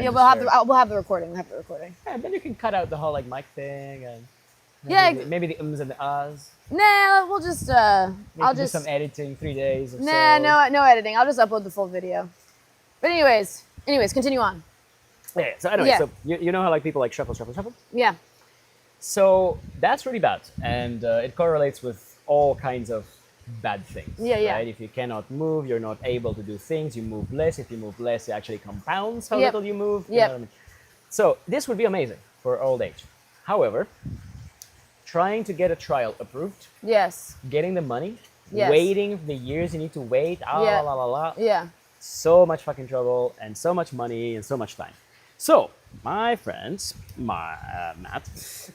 Yeah, we'll have the recording. We'll have the recording. Yeah, then you can cut out the whole like mic thing and maybe the ums and the ahs. Nah, we'll just I'll do just some editing, 3 days or nah, so. no editing. I'll just upload the full video. But anyways, continue on. Yeah. So anyway, so you know how like people like shuffle. Yeah. So that's really bad, and it correlates with all kinds of bad things. Yeah. Right? If you cannot move, you're not able to do things. You move less. If you move less, it actually compounds how little you move. You know what I mean? So this would be amazing for old age. However, trying to get a trial approved. Yes. Getting the money. Yes. Waiting the years you need to wait. Yeah. So much fucking trouble and so much money and so much time. So my friend, Matt,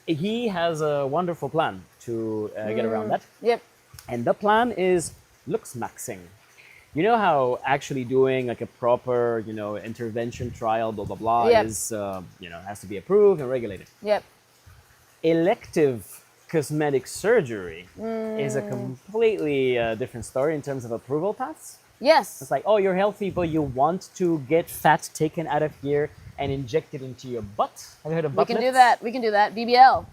he has a wonderful plan to get around that. Yep. And the plan is looks maxing. You know how actually doing like a proper, intervention trial, blah, blah, blah, is, has to be approved and regulated. Yep. Elective cosmetic surgery is a completely different story in terms of approval paths. Yes. It's like, oh, you're healthy, but you want to get fat taken out of here and inject it into your butt. Have you heard of butt lifts? We can do that. BBL.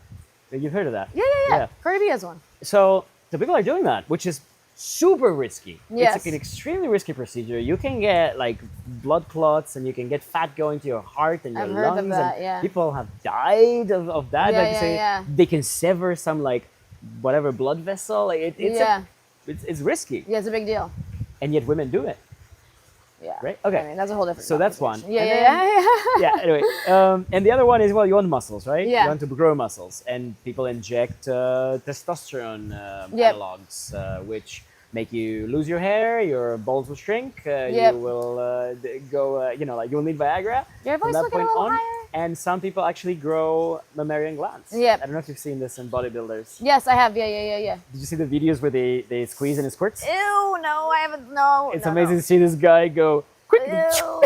You've heard of that? Yeah. Cardi B has one. So the people are doing that, which is super risky. Yes. It's like an extremely risky procedure. You can get like blood clots and you can get fat going to your heart and your lungs. I've heard of that, yeah. People have died of that. Yeah. They can sever some like whatever blood vessel. Like it's risky. Yeah, it's a big deal. And yet women do it. Yeah. Right? Okay. I mean, that's a whole different So that's one. Yeah. Anyway, and the other one is, well, you want muscles, right? Yeah. You want to grow muscles. And people inject testosterone analogs, which make you lose your hair, your balls will shrink, you will go, you'll need Viagra. Your voice will get a little higher. And some people actually grow mammalian glands. Yep. I don't know if you've seen this in bodybuilders. Yes, I have. Yeah. Did you see the videos where they squeeze and it squirts? Ew, no, I haven't. No. It's amazing to see this guy go, quick. Ew.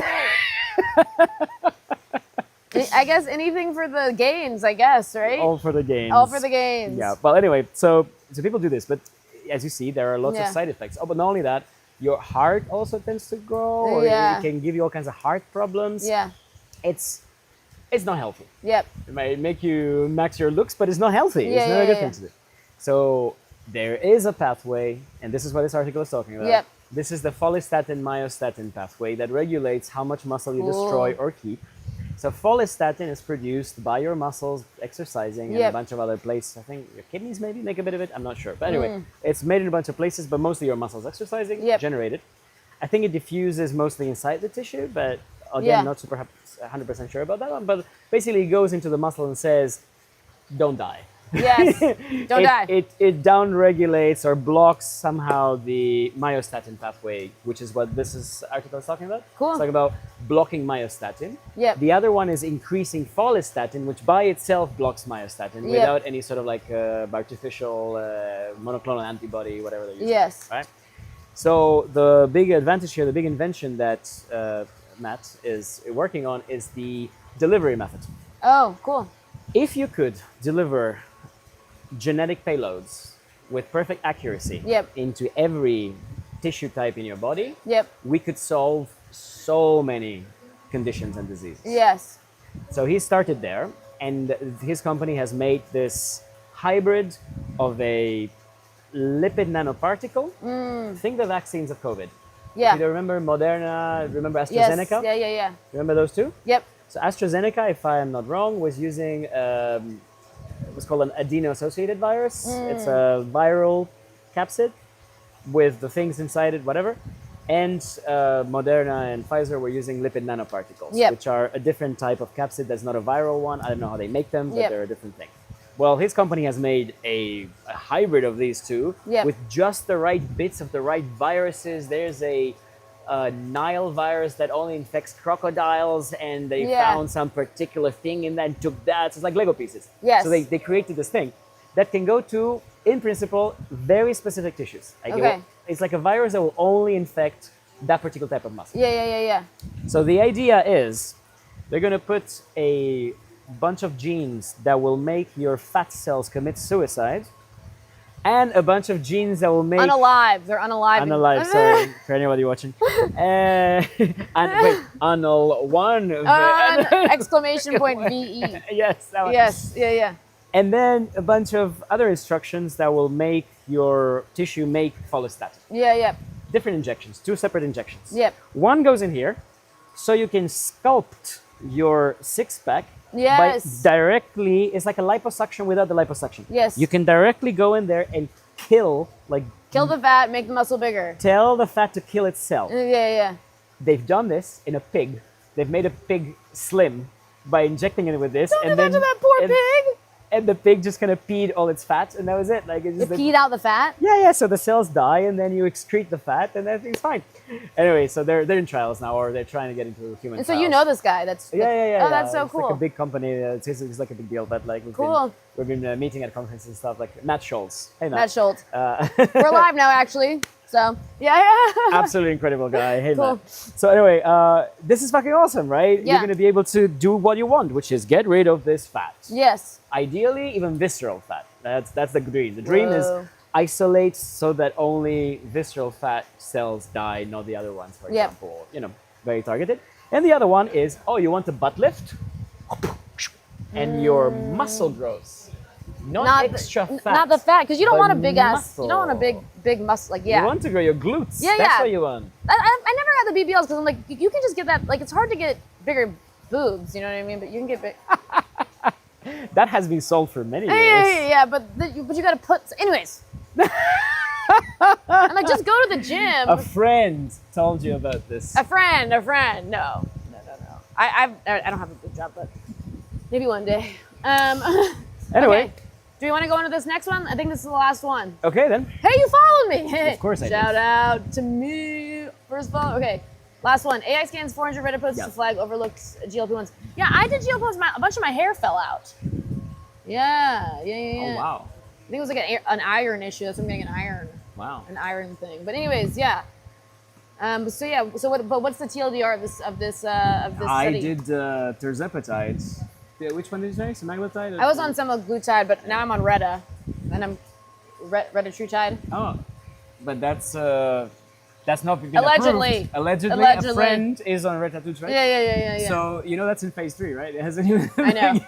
I guess anything for the gains, I guess, right? All for the gains. All for the gains. Yeah. Well, anyway, so people do this, but as you see, there are lots of side effects. Oh, but not only that, your heart also tends to grow, or it can give you all kinds of heart problems. Yeah. It's not healthy. Yep. It might make you max your looks, but it's not healthy. Yeah, it's not a good thing to do. So there is a pathway, and this is what this article is talking about. Yep. This is the follistatin myostatin pathway that regulates how much muscle you destroy or keep. So follistatin is produced by your muscles exercising and a bunch of other places. I think your kidneys maybe make a bit of it. I'm not sure. But anyway, it's made in a bunch of places, but mostly your muscles exercising generate it. I think it diffuses mostly inside the tissue, but again, not super 100% sure about that one. But basically, it goes into the muscle and says, don't die. Yes, don't die. It down-regulates or blocks somehow the myostatin pathway, which is what this article is talking about. Cool. It's talking about blocking myostatin. Yep. The other one is increasing follistatin, which by itself blocks myostatin without any sort of like artificial monoclonal antibody, whatever they're using. Yes. Right? So the big advantage here, the big invention that Matt is working on is the delivery method. Oh, cool. If you could deliver genetic payloads with perfect accuracy into every tissue type in your body, we could solve so many conditions and diseases. Yes. So he started there, and his company has made this hybrid of a lipid nanoparticle. Think the vaccines of COVID. Yeah. Do you remember Moderna? Remember AstraZeneca? Yes. Yeah. Remember those two? Yep. So AstraZeneca, if I am not wrong, was using what's called an adeno-associated virus. It's a viral capsid with the things inside it, whatever. And Moderna and Pfizer were using lipid nanoparticles, which are a different type of capsid that's not a viral one. I don't know how they make them, but they're a different thing. Well, his company has made a hybrid of these two with just the right bits of the right viruses. There's a Nile virus that only infects crocodiles, and they found some particular thing in that and took that. So it's like Lego pieces. Yes. So they created this thing that can go to, in principle, very specific tissues. Like it's like a virus that will only infect that particular type of muscle. Yeah. So the idea is they're going to put a bunch of genes that will make your fat cells commit suicide and a bunch of genes that will make Unalive. They're unalive. unalive. Sorry for anybody watching. And wait, unal one. Exclamation point VE. Yes. That one. Yes. Yeah. Yeah. And then a bunch of other instructions that will make your tissue make follistatin. Yeah. Yeah. Different injections, 2 separate injections. Yep. One goes in here, so you can sculpt your six-pack Yes. by directly. It's like a liposuction without the liposuction. Yes. You can directly go in there and kill, like, Kill the fat, make the muscle bigger. tell the fat to kill itself. Yeah. Yeah. They've done this in a pig. They've made a pig slim by injecting it with this, Don't do and that then to that poor pig. and the pig just kind of peed all its fat, and that was it. Like, it's You just peed out the fat. yeah. So the cells die, and then you excrete the fat, and everything's fine. Anyway, so they're in trials now, or they're trying to get into human And so trials. you know this guy. That's Yeah. Oh, that's so It's cool. like a big company. It's like a big deal, but like Cool. we've been meeting at conferences and stuff. Like Matt Schultz. Hey, Matt Schultz. Uh, We're live now, actually. So yeah. absolutely incredible guy. Hey, Cool. Matt. So anyway, this is fucking awesome, right? Yeah. You're gonna be able to do what you want, which is get rid of this fat. Yes. Ideally, even visceral fat. That's the dream. The dream is Whoa. isolate so that only visceral fat cells die, not the other ones, for Yep. example. You know, very targeted. And the other one is, oh, you want a butt lift? And your muscle grows. Not extra fat. Not the fat, because you don't but want a big ass. muscle. You don't want a big muscle. Like yeah. You want to grow your glutes. Yeah, That's yeah. what you want. I never had the BBLs because I'm like, you can just get that. Like it's hard to get bigger boobs. You know what I mean? But you can get big. That has been solved for many years. Yeah. But you got to put. Anyways. I'm like, just go to the gym. A friend told you about this. A friend. No. I don't have a big job, but maybe one day. Anyway. Okay. Do we want to go into this next one? I think this is the last one. Okay, then. Hey, you followed me. Of course I did. Shout out to me. First follow. Okay. Last one. AI scans 400 Reddit posts to flag overlooked GLP-1s. Yeah, I did GLP-1s. A bunch of my hair fell out. Yeah. Oh, wow. I think it was like an iron issue. That's something like Wow. an iron thing. But anyways, yeah. So yeah. So what? But what's the TLDR of this I study? did tirzepatide. Yeah, which one did you say? Semaglutide? I was on semaglutide, but now I'm on Retta, and I'm retatrutide. Oh, but that's not been Allegedly. approved. Allegedly, Allegedly. a friend is on retatrutide, right? Yeah. So you know that's in phase 3, right? It hasn't even. I know.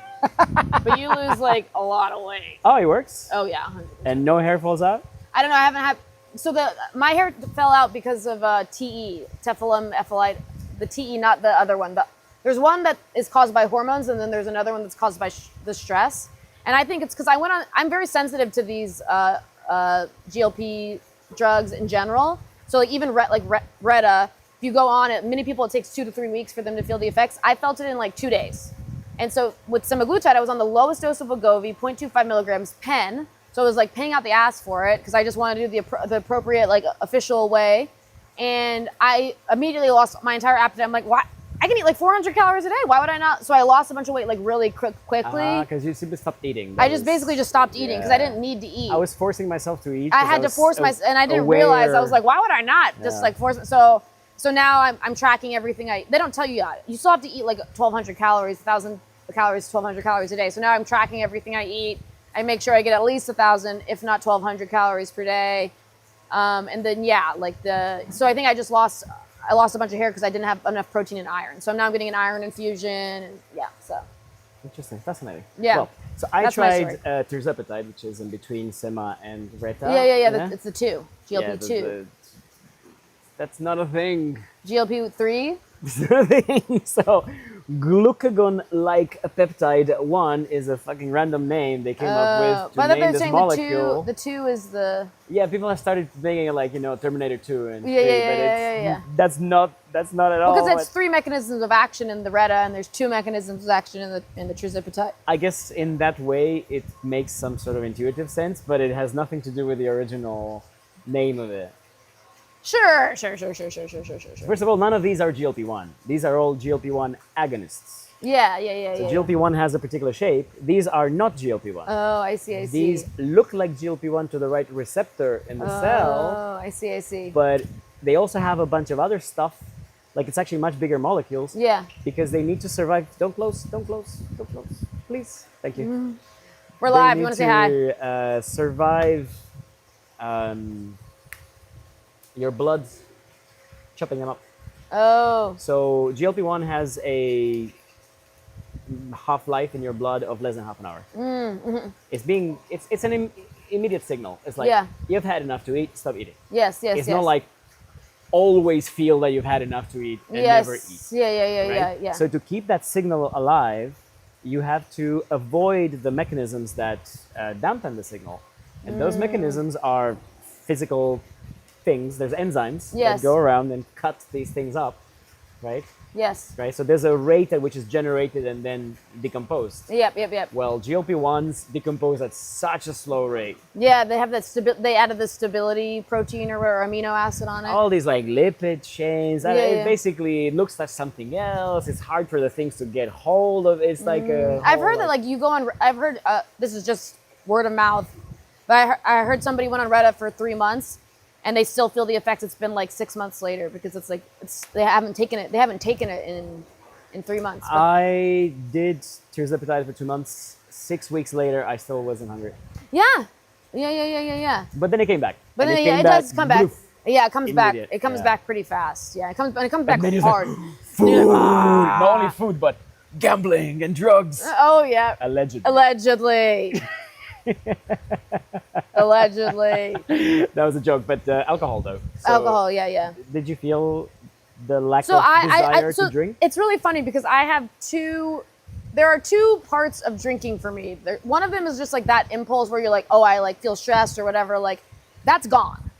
But you lose like a lot of weight. Oh, it works. Oh yeah, 100%. And no hair falls out. I don't know. I haven't had. So my hair fell out because of TE, tefillum ephyllite. The TE, not the other one. There's one that is caused by hormones, and then there's another one that's caused by the stress. And I think it's because I'm very sensitive to these GLP drugs in general. So like even Retta, if you go on it, many people it takes 2 to 3 weeks for them to feel the effects. I felt it in like 2 days. And so with semaglutide, I was on the lowest dose of Wegovy, 0.25 milligrams pen. So I was like paying out the ass for it because I just wanted to do the appropriate like official way. And I immediately lost my entire appetite. I'm like, why? I can eat like 400 calories a day. Why would I not? So I lost a bunch of weight like really quickly. Because you simply stopped eating. I just basically just stopped eating because I didn't need to eat. I was forcing myself to eat. I had to force myself, and I didn't realize. I was like, why would I not just like force? So now I'm tracking everything. They don't tell you that. You still have to eat like 1,200 calories, 1,000 calories, 1,200 calories a day. So now I'm tracking everything I eat. I make sure I get at least 1,000, if not 1,200 calories per day. And then so I think I lost a bunch of hair because I didn't have enough protein and iron. So now I'm getting an iron infusion, and so. Interesting, fascinating. Yeah. Well, so I That's my tried tirzepatide, which is in between Sema and Reta. Yeah. It's the 2, GLP-2. Yeah, that's not a thing. GLP-3. It's not a thing. So glucagon-like peptide 1 is a fucking random name they came up with to name this molecule. The 2 is the. Yeah, people have started making it like Terminator 2 and Yeah. That's not at all. Because it's 3 mechanisms of action in the Reta, and there's 2 mechanisms of action in the tirzepatide. I guess in that way it makes some sort of intuitive sense, but it has nothing to do with the original name of it. Sure. First of all, none of these are GLP-1. These are all GLP-1 agonists. Yeah. So GLP-1 has a particular shape. These are not GLP-1. Oh, I see. These look like GLP-1 to the right receptor in the cell. Oh, I see. But they also have a bunch of other stuff. Like it's actually much bigger molecules. Yeah. Because they need to survive. Don't close. Please. Thank you. We're live. You want to say hi? Survive your blood's chopping them up. Oh. So GLP-1 has a half-life in your blood of less than half an hour. It's an immediate signal. It's like, Yeah. you've had enough to eat, stop eating. Yes, yes, It's yes. not like always feel that you've had enough to eat and yes. never eat. Yeah. Right? So to keep that signal alive, you have to avoid the mechanisms that dampen the signal. And those mechanisms are physical things. There's enzymes Yes. that go around and cut these things up, right? Yes. Right. So there's a rate at which it's generated and then decomposed. Yep. Well, GLP-1s decompose at such a slow rate. Yeah, they have that they added the stability protein or amino acid on it. All these like lipid chains. Yeah. Basically, it looks like something else. It's hard for the things to get hold of. It's like a I've whole, heard that like you go on. I've heard this is just word of mouth, but I heard somebody went on Reddit for 3 months, and they still feel the effects. It's been like 6 months later because it's like they haven't taken it. They haven't taken it in 3 months. But I did tirzepatide for 2 months. 6 weeks later, I still wasn't hungry. yeah. But then it came back. But And then it came it does come back. bloof. Yeah, it comes back. Immediate, It comes yeah. back pretty fast. Yeah, it comes back then it's hard. Food. Not only food, but gambling and drugs. Oh yeah. Allegedly. Allegedly. Allegedly. That was a joke, but alcohol though. So Alcohol. Yeah. Did you feel the lack So of desire so to drink? it's really funny because I have there are two parts of drinking for me. One of them is just like that impulse where you're like, oh, I like feel stressed or whatever. Like that's gone.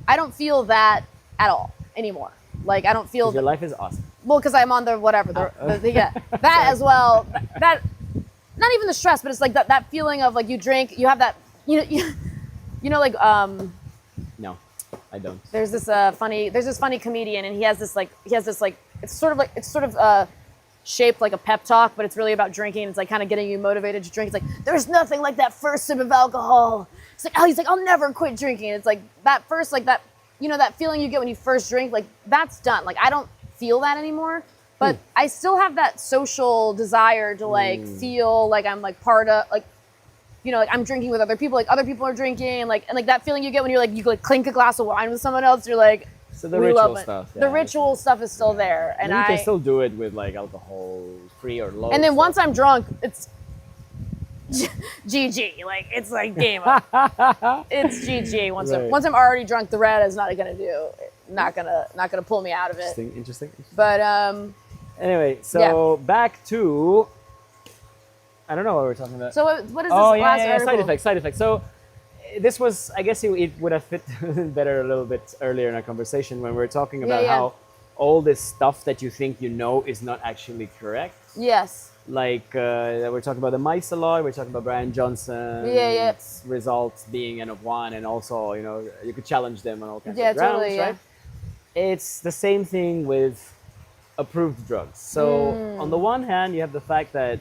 I don't feel that at all anymore. Like I don't feel 'Cause your life is awesome. well because I'm on the whatever yeah, that as well. That not even the stress, but it's like that feeling of like you drink, you have that you know like No, I don't. there's this funny comedian and he has this like it's sort of shaped like a pep talk, but it's really about drinking. It's like kind of getting you motivated to drink. It's like there's nothing like that first sip of alcohol. It's like he's like I'll never quit drinking. It's like that first like that that feeling you get when you first drink, like that's done. Like I don't feel that anymore, but I still have that social desire to like feel like I'm like part of like like I'm drinking with other people, like other people are drinking, and like that feeling you get when you're like you like clink a glass of wine with someone else. You're like, So the we ritual love it. stuff. The ritual stuff is still there, and you can still do it with like alcohol free or low. and then stuff. once I'm drunk, it's GG. Like it's like game up. It's GG. Once Right. I'm already drunk, the red is not gonna pull me out of it. Interesting. But Anyway, so back to I don't know what we're talking about. so what is this Oh last yeah, article? side effects. So this was, I guess, it would have fit better a little bit earlier in our conversation when we were talking about Yeah. how all this stuff that you think you know is not actually correct. Yes. Like we're talking about the mice a lot. We're talking about Brian Johnson. Yeah. Results being N of 1, and also you could challenge them on all kinds Yeah, of grounds, totally, right? It's the same thing with approved drugs. So on the one hand, you have the fact that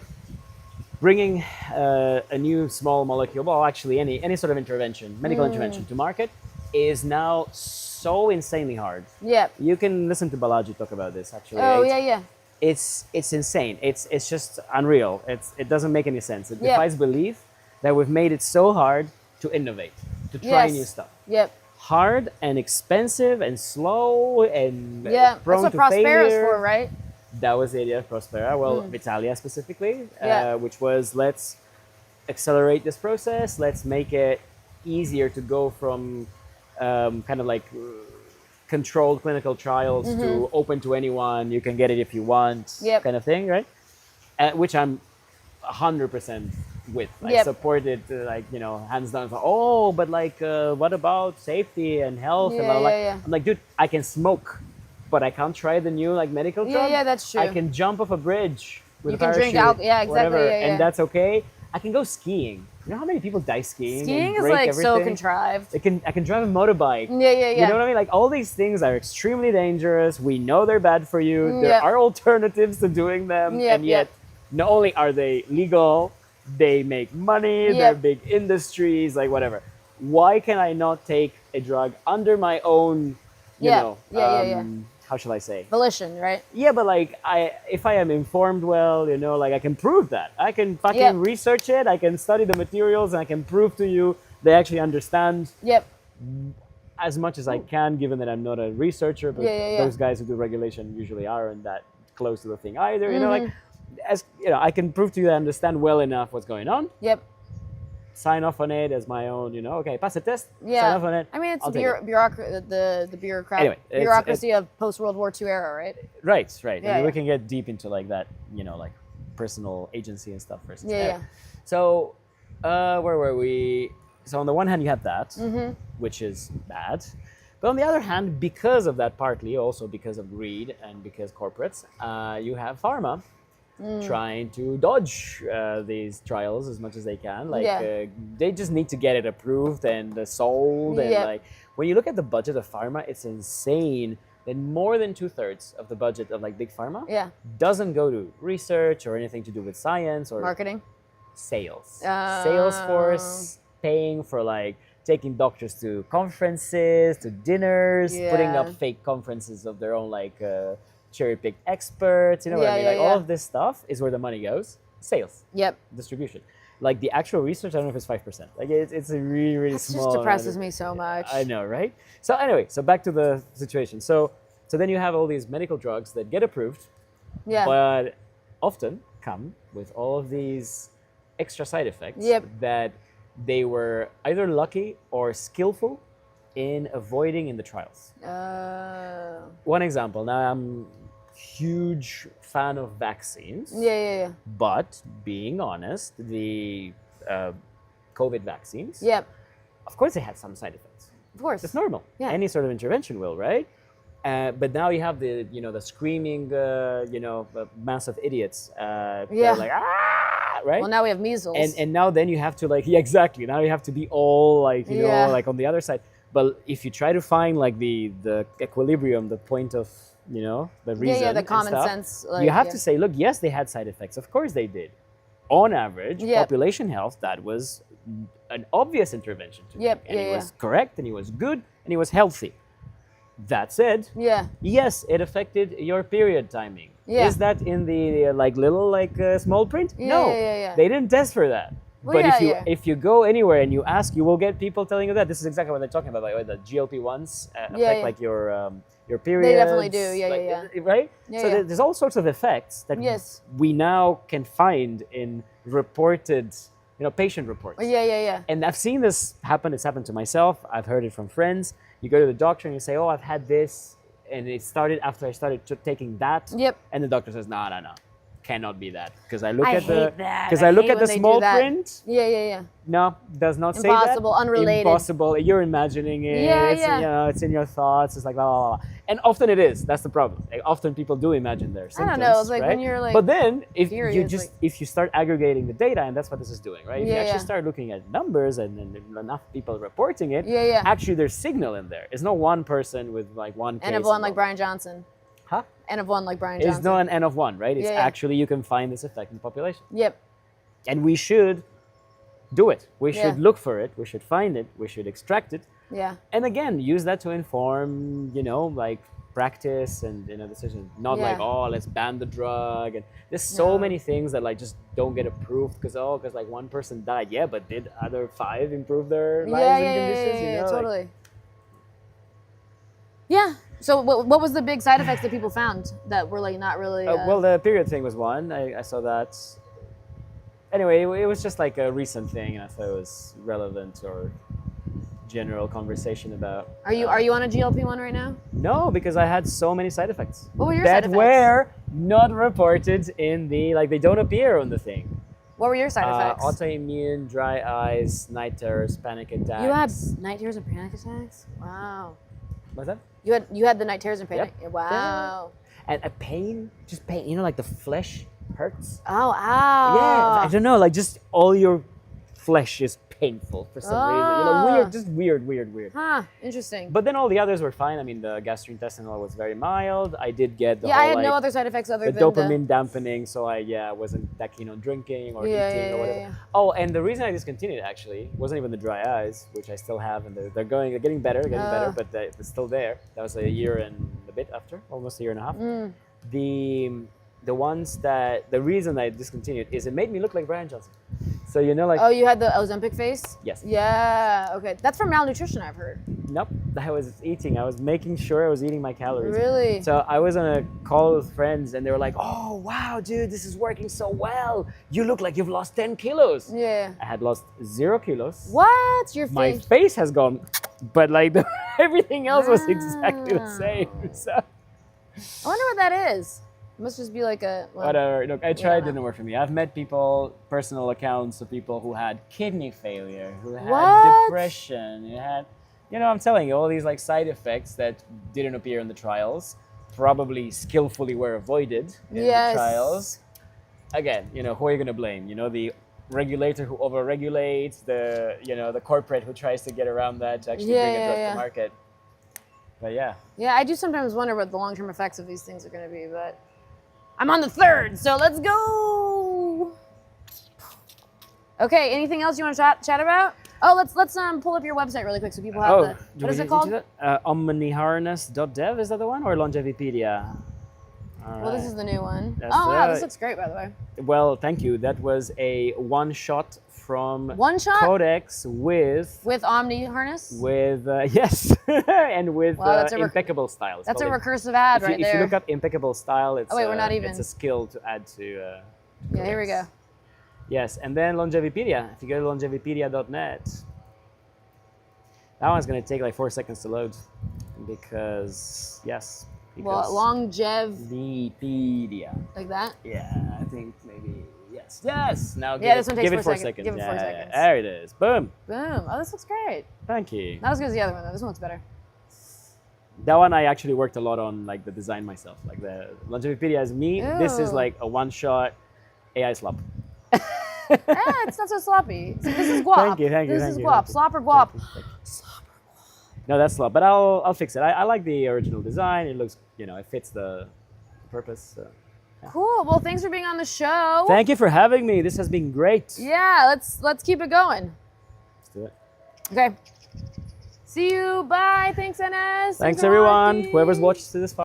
bringing a new small molecule, well, actually any sort of intervention, medical intervention to market, is now so insanely hard. Yep. You can listen to Balaji talk about this. Actually, Oh yeah. It's insane. It's just unreal. It doesn't make any sense. It Yep. defies belief that we've made it so hard to innovate, to try Yes. new stuff. Yep. Hard and expensive and slow and Yeah. prone That's what to Prospera's failure. for, right? That was the idea of Prospera. Well, Vitalia specifically, Yeah. which was let's accelerate this process. Let's make it easier to go from kind of like controlled clinical trials to open to anyone. You can get it if you want, Yep. kind of thing, right? Which I'm 100% with. I Yep. support it, like hands down. Oh, but like, what about safety and health? And Yeah, blah, blah, blah. yeah. I'm like, dude, I can smoke, but I can't try the new like medical drug. Yeah, that's true. I can jump off a bridge with You a can drink parachute, yeah, exactly. whatever, Yeah. and that's okay. I can go skiing. You know how many people die skiing? and Skiing is break like so everything? contrived. I can drive a motorbike. Yeah. You know what I mean? Like all these things are extremely dangerous. We know they're bad for you. There Yep. are alternatives to doing them, Yep, and yet not only are they legal, they make money. Yep. They're big industries, like whatever. Why can I not take a drug under my own? You Yeah. know, Yeah. How shall I say? Volition, right? Yeah, but like if I am informed well, like I can prove that. I can fucking Yep. research it. I can study the materials, and I can prove to you they actually understand Yep. as much as I can, given that I'm not a researcher, but Yeah. those guys who do regulation usually aren't that close to the thing either. You know, like, as you know, I can prove to you that I understand well enough what's going on. Yep. Sign off on it as my own, you know, okay, pass the test, Yeah. sign off on it. I mean, it's I'll the take it. Anyway, bureaucracy of post-World War II era, right? Right. Yeah, I mean, we yeah. can get deep into like that, you know, like personal agency and stuff versus. Yeah, Anyway. yeah. So, where were we? So on the one hand, you have that, Mm-hmm. which is bad. But on the other hand, because of that, partly also because of greed and because corporates, you have pharma trying to dodge these trials as much as they can. Like Yeah. they just need to get it approved and sold. And Yep. like when you look at the budget of pharma, it's insane that more than 2/3 of the budget of like big pharma Yeah. doesn't go to research or anything to do with science or Marketing. sales. Oh. Salesforce paying for like taking doctors to conferences, to dinners, putting up Yeah. fake conferences of their own, like cherry-picked experts. You know what I Yeah, mean? yeah, Like all yeah. of this stuff is where the money goes. Sales, Yep. distribution. Like the actual research, I don't know if it's 5%. Like it's a really, really That small. just depresses amount of- me so much. I know, right? So anyway, so back to the situation. So then you have all these medical drugs that get approved, Yeah. but often come with all of these extra side effects Yep. that they were either lucky or skillful in avoiding in the trials. One example. Now, I'm huge fan of vaccines, Yeah. but being honest, the COVID vaccines, Yep. of course, they had some side effects. Of course. It's normal. Yeah. Any sort of intervention will, right? But now you have the, you know, the screaming, mass of idiots. Yeah. They're like, ah, right? Well, now we have measles. And now then you have to like, yeah, exactly. Now you have to be all like, you Yeah. know, like on the other side. But if you try to find like the equilibrium, the point of, you know, the reason, the and common stuff, sense, like, you have yeah. to say, look, yes, they had side effects. Of course they did. On average, Yep. population health, that was an obvious intervention to Yep, make. And yeah, it yeah. was correct, and it was good, and it was healthy. That said, Yeah. yes, it affected your period timing. Yeah. Is that in the like little small print? Yeah, No, yeah. they didn't test for that. Well, But yeah. if you go anywhere and you ask, you will get people telling you that. This is exactly what they're talking about. Like the GLP-1s affect Yeah. like your period. They definitely do. Yeah, like, yeah. Right? Yeah, So yeah. there's all sorts of effects that Yes. we now can find in reported, patient reports. Yeah. And I've seen this happen. It's happened to myself. I've heard it from friends. You go to the doctor and you say, "Oh, I've had this, and it started after I started taking that." Yep. And the doctor says, "No, cannot be that." Because I look I at the hate that. because I I look hate at the when they do small that. print. Yeah. No, does not say Impossible, that. unrelated. Impossible. You're imagining it. Yeah, it's, yeah. You know, it's in your thoughts. It's like blah, blah, blah. And often it is. That's the problem. Like, often people do imagine their I symptoms. don't know. It's like right? when you're like. But then if furious, you just if you start aggregating the data, and that's what this is doing, right? If you Yeah, actually yeah. start looking at numbers and enough people reporting it, Yeah. actually there's signal in there. It's not one person with like one case. N of one like involved. Brian Johnson. Huh? N of one like Brian It's Johnson. not an N of one, right? It's Yeah, yeah. actually you can find this effect in the population. Yep. And we should do it. We should Yeah. look for it. We should find it. We should extract it. Yeah. And again, use that to inform, like practice and decisions. Not like, Yeah. oh, let's ban the drug. And there's so No. many things that like just don't get approved because like one person died. Yeah, but did other 5 improve their lives and conditions? Yeah, Like, totally. Yeah. So what was the big side effects that people found that were like not really? well, the period thing was one. I saw that. Anyway, it was just like a recent thing, and I thought it was relevant or general conversation about. are you on a GLP-1 right now? No, because I had so many side effects. What were your that side effects? were not reported in the they don't appear on the thing. What were your side effects? Autoimmune, dry eyes, night terrors, panic attacks. You had night terrors and panic attacks. Wow. What's that? You had the night terrors and panic. Yep. Wow. And a pain, just pain. Like the flesh hurts. Oh, ow. Yeah, I don't know. Like just all your flesh is painful for some reason. Ah. Weird, just weird. Huh. Interesting. But then all the others were fine. I mean, the gastrointestinal was very mild. I did get the yeah, whole, I had no like, other side effects other the than dopamine dampening, so I wasn't that keen on drinking or Yeah, eating yeah, or whatever. yeah. Oh, and the reason I discontinued actually wasn't even the dry eyes, which I still have, and they're getting better, but they're still there. That was a year and a bit after, almost a year and a half. Mm. the reason I discontinued is it made me look like Brian Johnson. So you know, like Oh, you had the Ozempic face? yes, Yeah, okay. That's from malnutrition, I've heard. nope. I was eating. I was making sure I was eating my calories. Really? So I was on a call with friends, and they were like, "Oh wow, dude, this is working so well. You look like you've lost 10 kilos." Yeah. I had lost 0 kilos. What? Your My face? face has gone, but like everything else was exactly the same. So I wonder what that is. It must just be like a... well, whatever. Look, I tried. Yeah. Didn't work for me. I've met people, personal accounts of people who had kidney failure, who had What? depression, who had, I'm telling you, all these like side effects that didn't appear in the trials, probably skillfully were avoided in the trials. Again, who are you going to blame? The regulator who overregulates, the corporate who tries to get around that to actually bring a drug to market. But yeah. Yeah, I do sometimes wonder what the long-term effects of these things are going to be, but I'm on the 3rd, so let's go. Okay, anything else you want to chat about? Oh, let's pull up your website really quick so people have what is it called? Omniharness.dev, is that the one? Or Longevipedia? All Well, this right. is the new one. That's Oh, wow, right. this looks great, by the way. Well, thank you. That was a one-shot from One shot? Codex with Omni Harness? yes, and with Wow, that's impeccable style. It's That's a called recursive ad if right you there. look up impeccable style, it's Oh, wait, we're not even. It's a skill to add to. Yeah, here we go. Yes, and then Longevipedia. If you go to longevipedia.net, that one's going to take like 4 seconds to load because yes. Well, longev, Wikipedia. like that? Yeah, I think maybe yes. Yes. Now This one takes give it 4 4 seconds. seconds. Give it 4 Yeah, seconds. there it is. Boom. Boom. Oh, this looks great. Thank you. Not as good as the other one, though. This one's better. That one I actually worked a lot on, like the design myself. Like the Longevipedia is me. This is Ew. like a one-shot AI slop. It's not so sloppy. See, this is guap. Thank you. This is Thank you. guap. Slop or guap? No, that's slop. But I'll fix it. I like the original design. It looks, it fits the purpose. So. Cool. Well, thanks for being on the show. Thank you for having me. This has been great. Yeah, let's keep it going. Let's do it. Okay. See you. Bye. Thanks, NS. Thanks for everyone. watching. Whoever's watched this.